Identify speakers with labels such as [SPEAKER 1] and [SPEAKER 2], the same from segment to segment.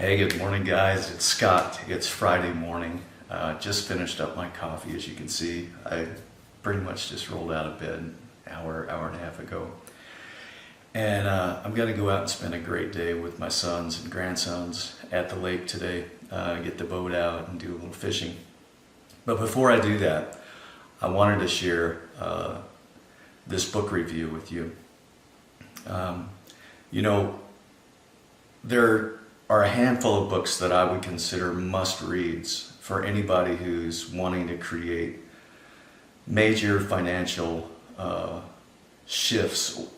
[SPEAKER 1] Hey, good morning guys. It's Scott. It's Friday morning. Just finished up my coffee, as you can see. I pretty much just rolled out of bed an hour and a half ago. And I'm going to go out and spend a great day with my sons and grandsons at the lake today. Get the boat out and do a little fishing. But before I do that, I wanted to share this book review with you. There are a handful of books that I would consider must-reads for anybody who's wanting to create major financial shifts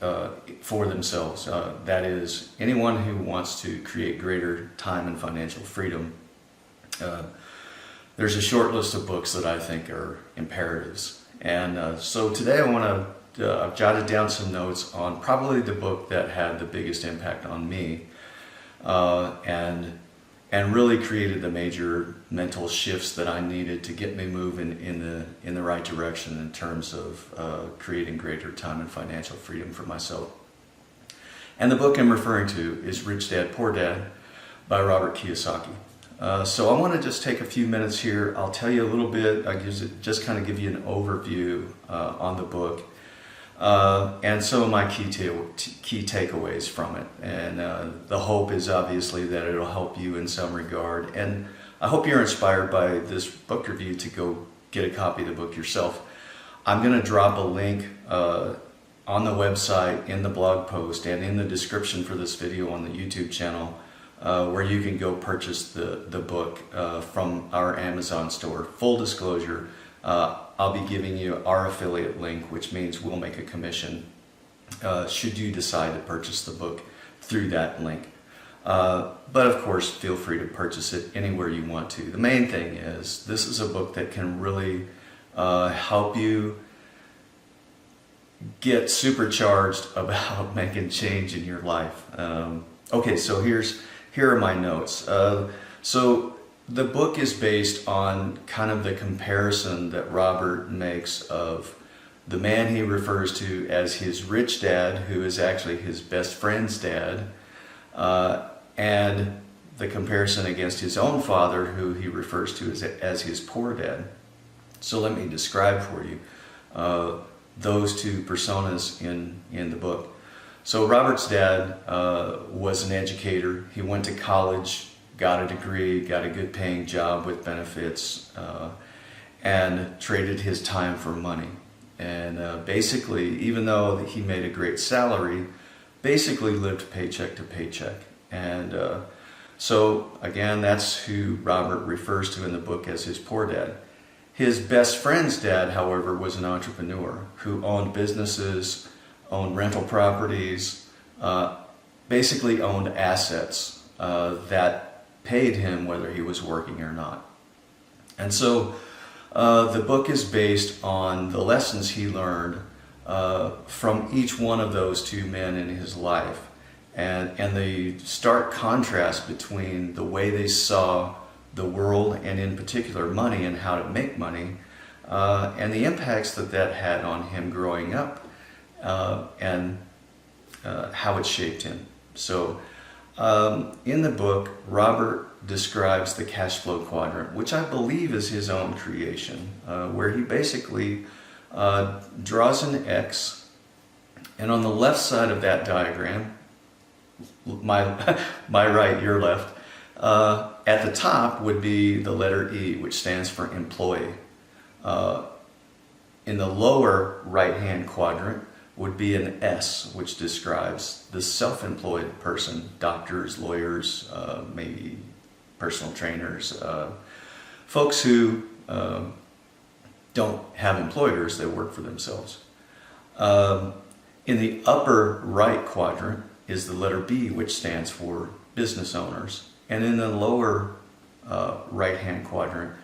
[SPEAKER 1] for themselves. That is, anyone who wants to create greater time and financial freedom. There's a short list of books that I think are imperatives. And so today I want to, I've jotted down some notes on probably the book that had the biggest impact on me. And really created the major mental shifts that I needed to get me moving in the right direction in terms of creating greater time and financial freedom for myself. And the book I'm referring to is Rich Dad, Poor Dad by Robert Kiyosaki. So I want to just take a few minutes here. I'll tell you a little bit, just kind of give you an overview on the book. And some of my key takeaways from it. And the hope is obviously that it'll help you in some regard. And I hope you're inspired by this book review to go get a copy of the book yourself. I'm going to drop a link on the website, in the blog post, and in the description for this video on the YouTube channel where you can go purchase the book from our Amazon store. Full disclosure, I'll be giving you our affiliate link, which means we'll make a commission should you decide to purchase the book through that link. But of course, feel free to purchase it anywhere you want to. The main thing is, this is a book that can really help you get supercharged about making change in your life. Okay, so here are my notes. So the book is based on kind of the comparison that Robert makes of the man he refers to as his rich dad, who is actually his best friend's dad, and the comparison against his own father, who he refers to as his poor dad. So let me describe for you those two personas in the book. So Robert's dad was an educator. He went to college, got a degree, got a good paying job with benefits, and traded his time for money. And basically, even though he made a great salary, basically lived paycheck to paycheck. And so again, that's who Robert refers to in the book as his poor dad. His best friend's dad, however, was an entrepreneur who owned businesses, owned rental properties, basically owned assets that paid him whether he was working or not. And so the book is based on the lessons he learned from each one of those two men in his life, and the stark contrast between the way they saw the world, and in particular money and how to make money, and the impacts that had on him growing up, and how it shaped him. So in the book, Robert describes the cash flow quadrant, which I believe is his own creation, where he basically draws an X, and on the left side of that diagram, my right, your left, at the top would be the letter E, which stands for employee. In the lower right-hand quadrant would be an S, which describes the self-employed person, doctors, lawyers, maybe personal trainers, folks who don't have employers, they work for themselves. In the upper right quadrant is the letter B, which stands for business owners. And in the lower right-hand quadrant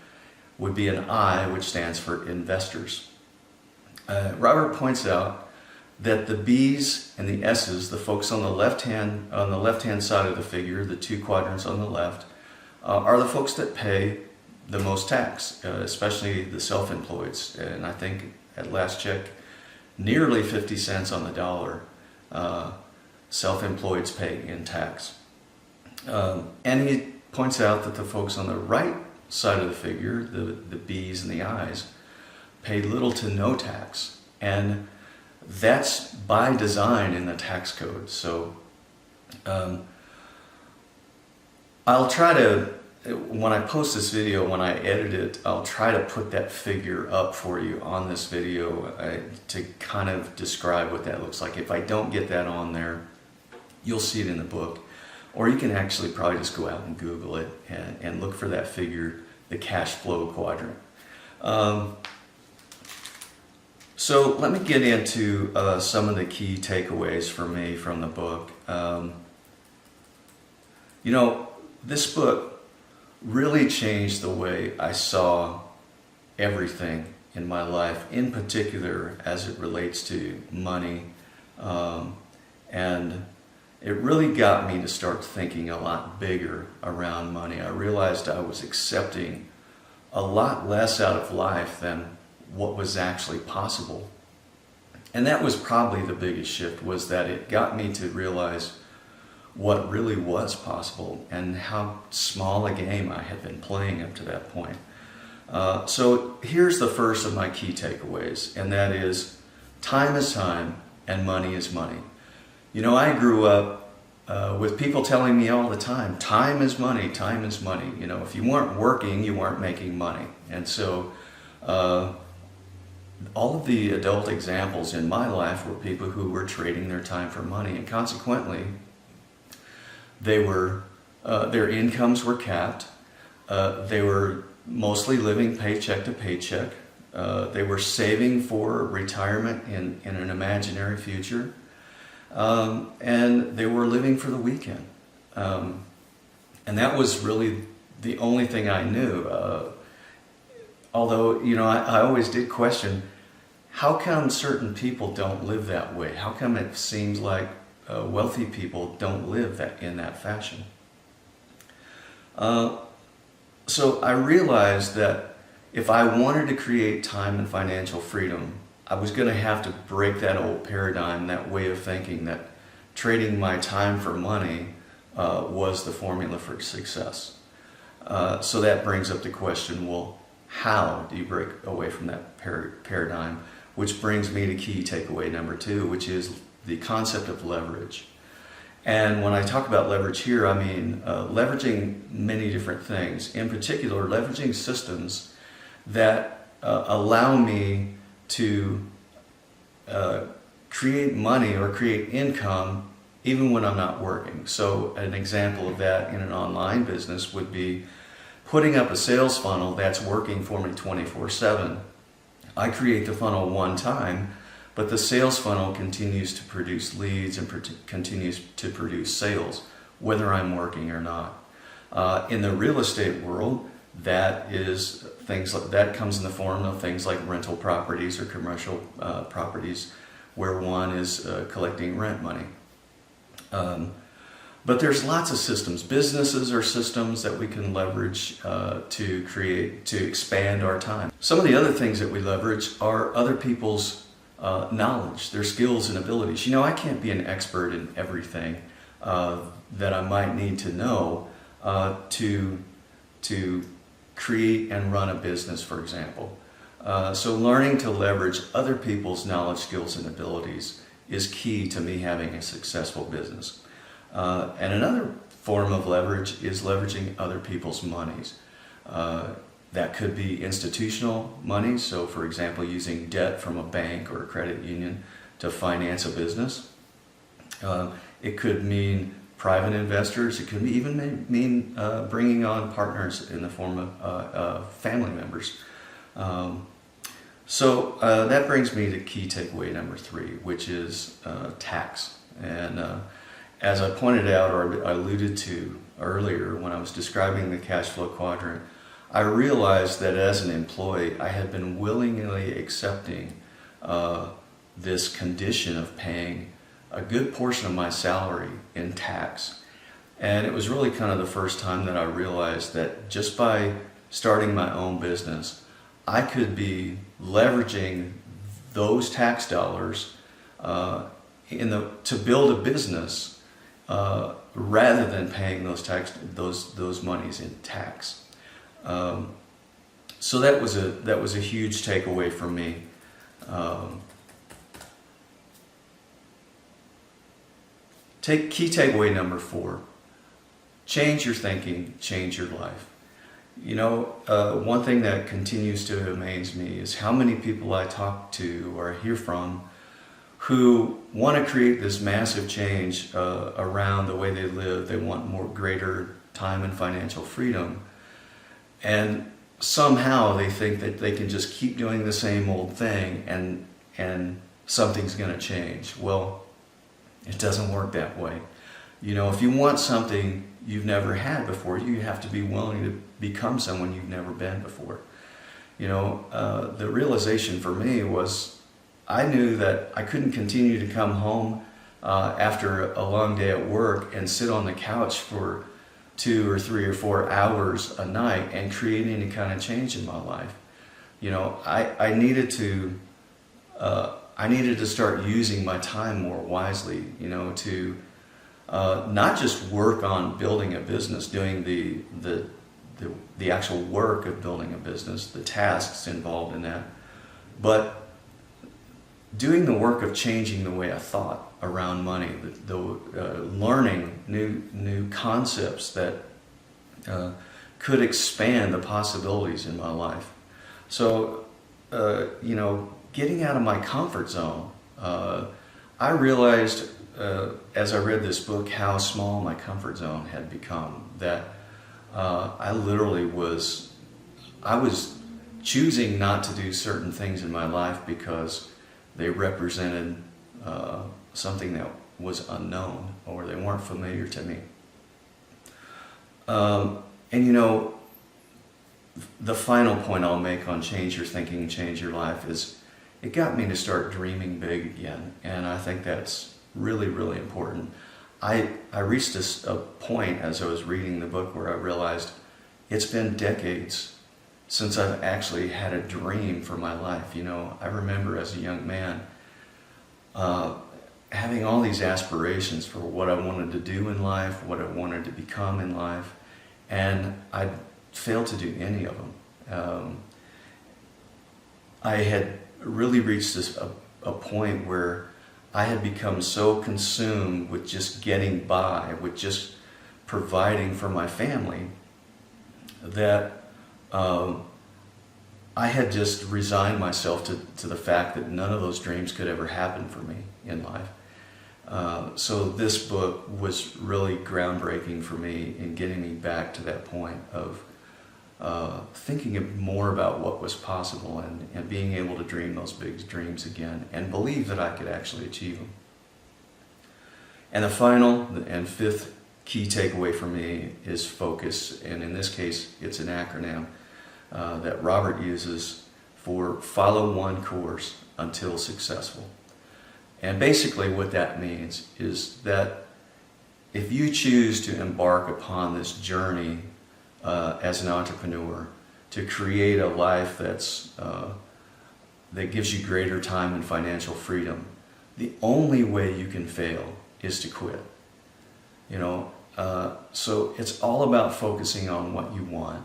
[SPEAKER 1] would be an I, which stands for investors. Robert points out that the B's and the S's, the folks on the left-hand side of the figure, the two quadrants on the left, are the folks that pay the most tax, especially the self-employeds. And I think at last check, nearly 50 cents on the dollar self-employeds pay in tax. And he points out that the folks on the right side of the figure, the B's and the I's, pay little to no tax. And that's by design in the tax code. So I'll try to, when I post this video, when I edit it, I'll try to put that figure up for you on this video to kind of describe what that looks like. If I don't get that on there, you'll see it in the book. Or you can actually probably just go out and Google it and look for that figure, the cash flow quadrant. So let me get into some of the key takeaways for me from the book. You know, this book really changed the way I saw everything in my life, in particular as it relates to money. And it really got me to start thinking a lot bigger around money. I realized I was accepting a lot less out of life than what was actually possible. And that was probably the biggest shift, was that it got me to realize what really was possible and how small a game I had been playing up to that point. So here's the first of my key takeaways, and that is time is time and money is money. You know, I grew up with people telling me all the time is money, time is money. You know, if you weren't working, you weren't making money. And so all of the adult examples in my life were people who were trading their time for money, and consequently, they were their incomes were capped. They were mostly living paycheck to paycheck. They were saving for retirement in an imaginary future. And they were living for the weekend. And that was really the only thing I knew. Although, you know, I always did question, how come certain people don't live that way? How come it seems like wealthy people don't live in that fashion? So I realized that if I wanted to create time and financial freedom, I was going to have to break that old paradigm, that way of thinking that trading my time for money was the formula for success. So that brings up the question, well, how do you break away from that paradigm? Which brings me to key takeaway number 2, which is the concept of leverage. And when I talk about leverage here, I mean leveraging many different things. In particular, leveraging systems that allow me to create money or create income even when I'm not working. So an example of that in an online business would be putting up a sales funnel that's working for me 24/7. I create the funnel one time, but the sales funnel continues to produce leads and continues to produce sales, whether I'm working or not. In the real estate world, that is that comes in the form of things like rental properties or commercial properties, where one is collecting rent money. But there's lots of systems. Businesses are systems that we can leverage to expand our time. Some of the other things that we leverage are other people's knowledge, their skills and abilities. You know, I can't be an expert in everything that I might need to know to create and run a business, for example. So learning to leverage other people's knowledge, skills, and abilities is key to me having a successful business. And another form of leverage is leveraging other people's monies. That could be institutional money, so for example, using debt from a bank or a credit union to finance a business. It could mean private investors. It could even mean bringing on partners in the form of family members. So that brings me to key takeaway number 3, which is tax. And as I pointed out, or I alluded to earlier when I was describing the cash flow quadrant, I realized that as an employee, I had been willingly accepting this condition of paying a good portion of my salary in tax. And it was really kind of the first time that I realized that just by starting my own business, I could be leveraging those tax dollars to build a business rather than paying those monies in tax. So that was a huge takeaway for me. Key takeaway number 4: change your thinking, change your life. You know, one thing that continues to amaze me is how many people I talk to or hear from who want to create this massive change around the way they live. They want greater time and financial freedom. And somehow they think that they can just keep doing the same old thing and something's going to change. Well, it doesn't work that way. You know, if you want something you've never had before, you have to be willing to become someone you've never been before. You know, the realization for me was I knew that I couldn't continue to come home after a long day at work and sit on the couch for 2 or 3 or 4 hours a night and create any kind of change in my life. You know, I needed to start using my time more wisely, you know, to not just work on building a business, doing the actual work of building a business, the tasks involved in that, but doing the work of changing the way I thought around money, learning new concepts that could expand the possibilities in my life. So, you know, getting out of my comfort zone, I realized as I read this book how small my comfort zone had become, that I was choosing not to do certain things in my life because they represented something that was unknown or they weren't familiar to me. And you know, the final point I'll make on change your thinking, change your life is it got me to start dreaming big again, and I think that's really, really important. I reached a point as I was reading the book where I realized it's been decades since I've actually had a dream for my life. You know, I remember as a young man having all these aspirations for what I wanted to do in life, what I wanted to become in life, and I failed to do any of them. I had really reached a point where I had become so consumed with just getting by, with just providing for my family, that I had just resigned myself to the fact that none of those dreams could ever happen for me in life. So this book was really groundbreaking for me in getting me back to that point of thinking more about what was possible and being able to dream those big dreams again and believe that I could actually achieve them. And the final and 5th key takeaway for me is focus, and in this case it's an acronym that Robert uses for follow one course until successful. And basically what that means is that if you choose to embark upon this journey as an entrepreneur to create a life that gives you greater time and financial freedom, the only way you can fail is to quit. You know, so it's all about focusing on what you want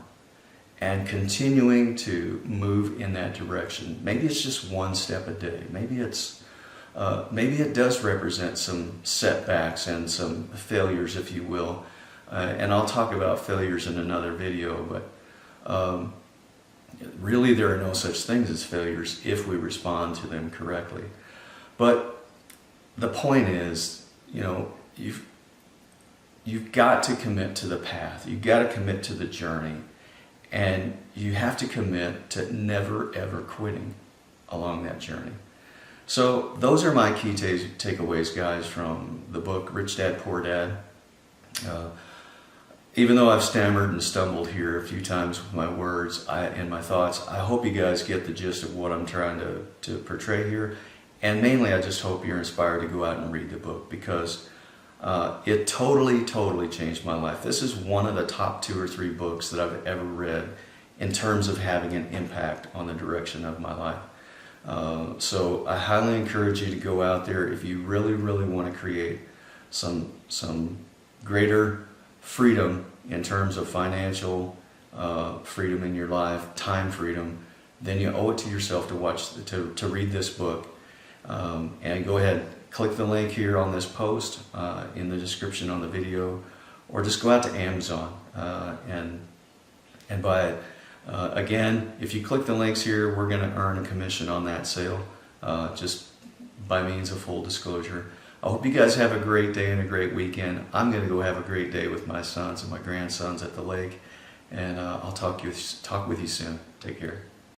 [SPEAKER 1] and continuing to move in that direction. Maybe it's just one step a day. Maybe it does represent some setbacks and some failures, if you will. And I'll talk about failures in another video, but really there are no such things as failures if we respond to them correctly. But the point is, you know, you've got to commit to the path. You've got to commit to the journey. And you have to commit to never ever quitting along that journey. So those are my key takeaways, guys, from the book Rich Dad, Poor Dad. Even though I've stammered and stumbled here a few times with my words and my thoughts, I hope you guys get the gist of what I'm trying to portray here. And mainly, I just hope you're inspired to go out and read the book, because it totally changed my life. This is one of the top 2 or 3 books that I've ever read in terms of having an impact on the direction of my life. So I highly encourage you to go out there if you really want to create some greater freedom in terms of financial freedom in your life, time freedom, then you owe it to yourself to read this book. And go ahead, click the link here on this post in the description on the video, or just go out to Amazon and buy it. Again, if you click the links here, we're going to earn a commission on that sale, just by means of full disclosure. I hope you guys have a great day and a great weekend. I'm going to go have a great day with my sons and my grandsons at the lake, and I'll talk with you soon. Take care.